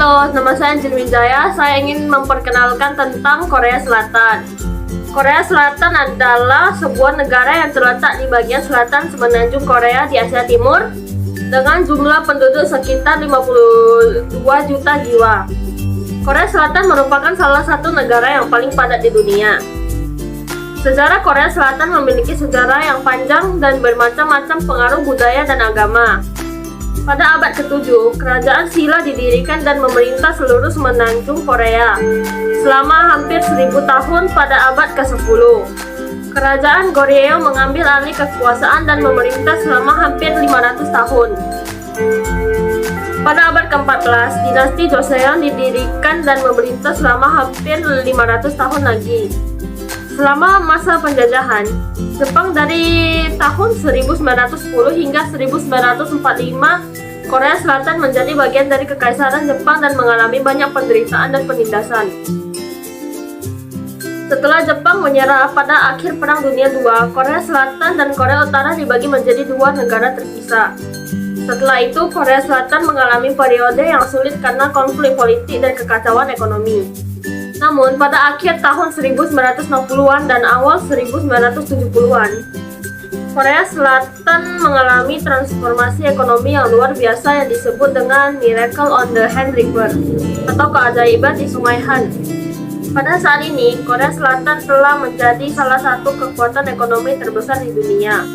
Halo, nama saya Anjil Wijaya. Saya ingin memperkenalkan tentang Korea Selatan. Korea Selatan adalah sebuah negara yang terletak di bagian selatan semenanjung Korea di Asia Timur dengan jumlah penduduk sekitar 52 juta jiwa. Korea Selatan merupakan salah satu negara yang paling padat di dunia. Sejarah Korea Selatan memiliki sejarah yang panjang dan bermacam-macam pengaruh budaya dan agama. Pada abad ke-7, kerajaan Silla didirikan dan memerintah seluruh semenanjung Korea selama hampir 1000 tahun pada abad ke-10. Kerajaan Goryeo mengambil alih kekuasaan dan memerintah selama hampir 500 tahun. Pada abad ke-14, dinasti Joseon didirikan dan memerintah selama hampir 500 tahun lagi. Selama masa penjajahan, Jepang dari tahun 1910 hingga 1945, Korea Selatan menjadi bagian dari Kekaisaran Jepang dan mengalami banyak penderitaan dan penindasan. Setelah Jepang menyerah pada akhir Perang Dunia II, Korea Selatan dan Korea Utara dibagi menjadi dua negara terpisah. Setelah itu, Korea Selatan mengalami periode yang sulit karena konflik politik dan kekacauan ekonomi. Namun, pada akhir tahun 1960-an dan awal 1970-an, Korea Selatan mengalami transformasi ekonomi yang luar biasa yang disebut dengan Miracle on the Han River atau keajaiban di Sungai Han. Pada saat ini, Korea Selatan telah menjadi salah satu kekuatan ekonomi terbesar di dunia.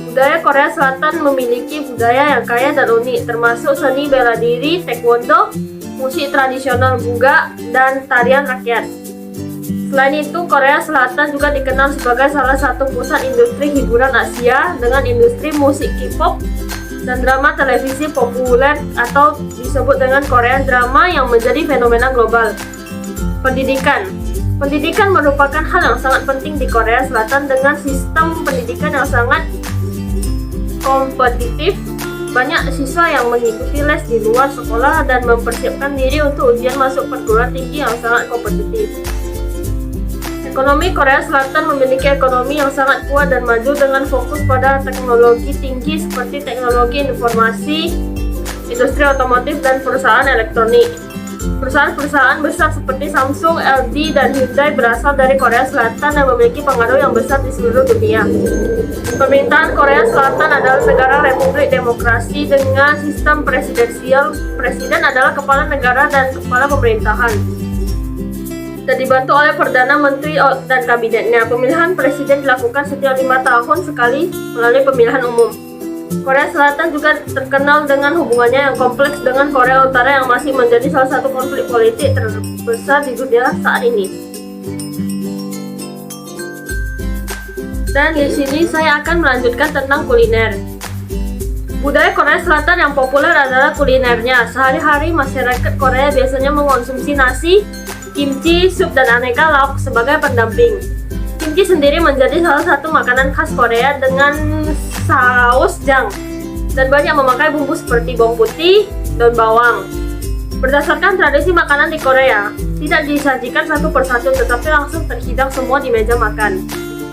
Budaya Korea Selatan memiliki budaya yang kaya dan unik, termasuk seni bela diri, taekwondo, musik tradisional juga, dan tarian rakyat. Selain itu, Korea Selatan juga dikenal sebagai salah satu pusat industri hiburan Asia dengan industri musik K-pop dan drama televisi populer atau disebut dengan Korean drama yang menjadi fenomena global. Pendidikan merupakan hal yang sangat penting di Korea Selatan dengan sistem pendidikan yang sangat kompetitif. Banyak siswa yang mengikuti les di luar sekolah dan mempersiapkan diri untuk ujian masuk perguruan tinggi yang sangat kompetitif. Ekonomi Korea Selatan memiliki ekonomi yang sangat kuat dan maju dengan fokus pada teknologi tinggi seperti teknologi informasi, industri otomotif, dan perusahaan elektronik. Perusahaan-perusahaan besar seperti Samsung, LG, dan Hyundai berasal dari Korea Selatan dan memiliki pengaruh yang besar di seluruh dunia. Pemerintahan Korea Selatan adalah negara republik demokrasi dengan sistem presidensial. Presiden adalah kepala negara dan kepala pemerintahan, dan dibantu oleh Perdana Menteri dan kabinetnya. Pemilihan presiden dilakukan setiap 5 tahun sekali melalui pemilihan umum. Korea Selatan juga terkenal dengan hubungannya yang kompleks dengan Korea Utara yang masih menjadi salah satu konflik politik terbesar di dunia saat ini. Dan di sini saya akan melanjutkan tentang kuliner. Budaya Korea Selatan yang populer adalah kulinernya. Sehari-hari masyarakat Korea biasanya mengonsumsi nasi, kimchi, sup, dan aneka lauk sebagai pendamping. Kimchi sendiri menjadi salah satu makanan khas Korea dengan saus jang dan banyak memakai bumbu seperti bawang putih, daun bawang. Berdasarkan tradisi makanan di Korea, tidak disajikan satu persatu tetapi langsung terhidang semua di meja makan.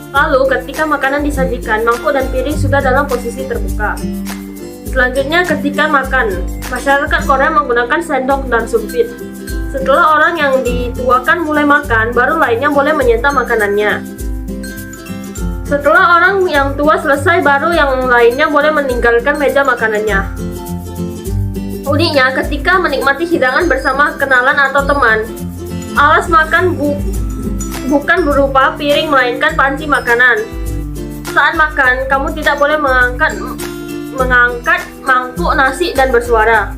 Lalu ketika makanan disajikan, mangkuk dan piring sudah dalam posisi terbuka. Selanjutnya ketika makan, masyarakat Korea menggunakan sendok dan sumpit. Setelah orang yang dituakan mulai makan, baru lainnya boleh menyantap makanannya. Setelah orang yang tua selesai, baru yang lainnya boleh meninggalkan meja makanannya. Uniknya, ketika menikmati hidangan bersama kenalan atau teman, alas makan bukan berupa piring melainkan panci makanan. Saat makan, kamu tidak boleh mengangkat mangkuk nasi dan bersuara.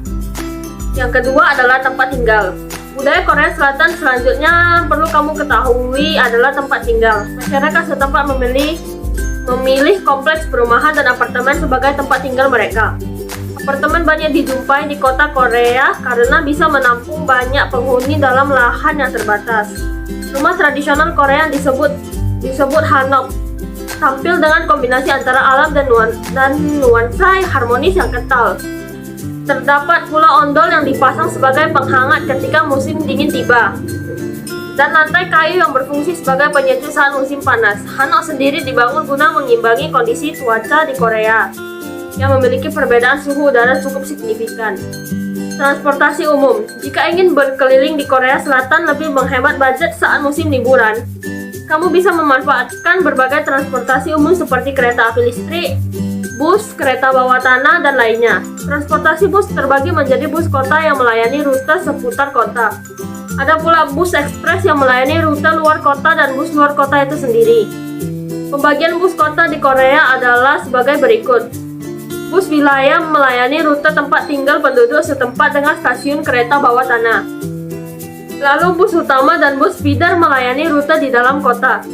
Yang kedua adalah tempat tinggal. Budaya Korea Selatan selanjutnya perlu kamu ketahui adalah tempat tinggal. Masyarakat setempat memilih kompleks perumahan dan apartemen sebagai tempat tinggal mereka. Apartemen banyak dijumpai di kota Korea karena bisa menampung banyak penghuni dalam lahan yang terbatas. Rumah tradisional Korea disebut hanok, tampil dengan kombinasi antara alam dan nuansa harmonis yang kental. Terdapat pula ondol yang dipasang sebagai penghangat ketika musim dingin tiba, dan lantai kayu yang berfungsi sebagai penyejuk saat musim panas. Hanok sendiri dibangun guna mengimbangi kondisi cuaca di Korea yang memiliki perbedaan suhu udara cukup signifikan. Transportasi umum. Jika ingin berkeliling di Korea Selatan lebih menghemat budget saat musim liburan, kamu bisa memanfaatkan berbagai transportasi umum seperti kereta api listrik, bus, kereta bawah tanah, dan lainnya. Transportasi bus terbagi menjadi bus kota yang melayani rute seputar kota. Ada pula bus ekspres yang melayani rute luar kota dan bus luar kota itu sendiri. Pembagian bus kota di Korea adalah sebagai berikut. Bus wilayah melayani rute tempat tinggal penduduk setempat dengan stasiun kereta bawah tanah. Lalu bus utama dan bus feeder melayani rute di dalam kota.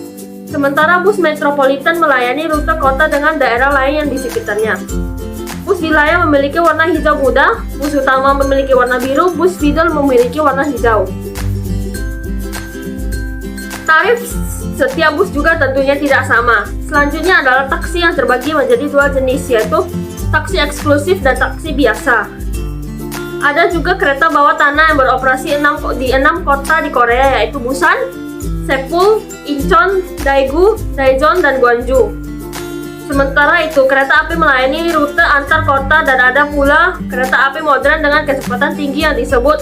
Sementara bus metropolitan melayani rute kota dengan daerah lain yang di sekitarnya. Bus wilayah memiliki warna hijau muda, bus utama memiliki warna biru, bus feeder memiliki warna hijau. Tarif setiap bus juga tentunya tidak sama. Selanjutnya adalah taksi yang terbagi menjadi dua jenis, yaitu taksi eksklusif dan taksi biasa. Ada juga kereta bawah tanah yang beroperasi di 6 kota di Korea, yaitu Busan, Sepul, Incheon, Daegu, Daejeon, dan Gwangju. Sementara itu, kereta api melayani rute antar kota dan ada pula kereta api modern dengan kecepatan tinggi yang disebut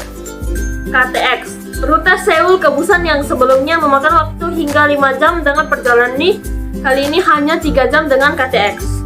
KTX. Rute Seoul ke Busan yang sebelumnya memakan waktu hingga 5 jam dengan perjalanan ini, kali ini hanya 3 jam dengan KTX.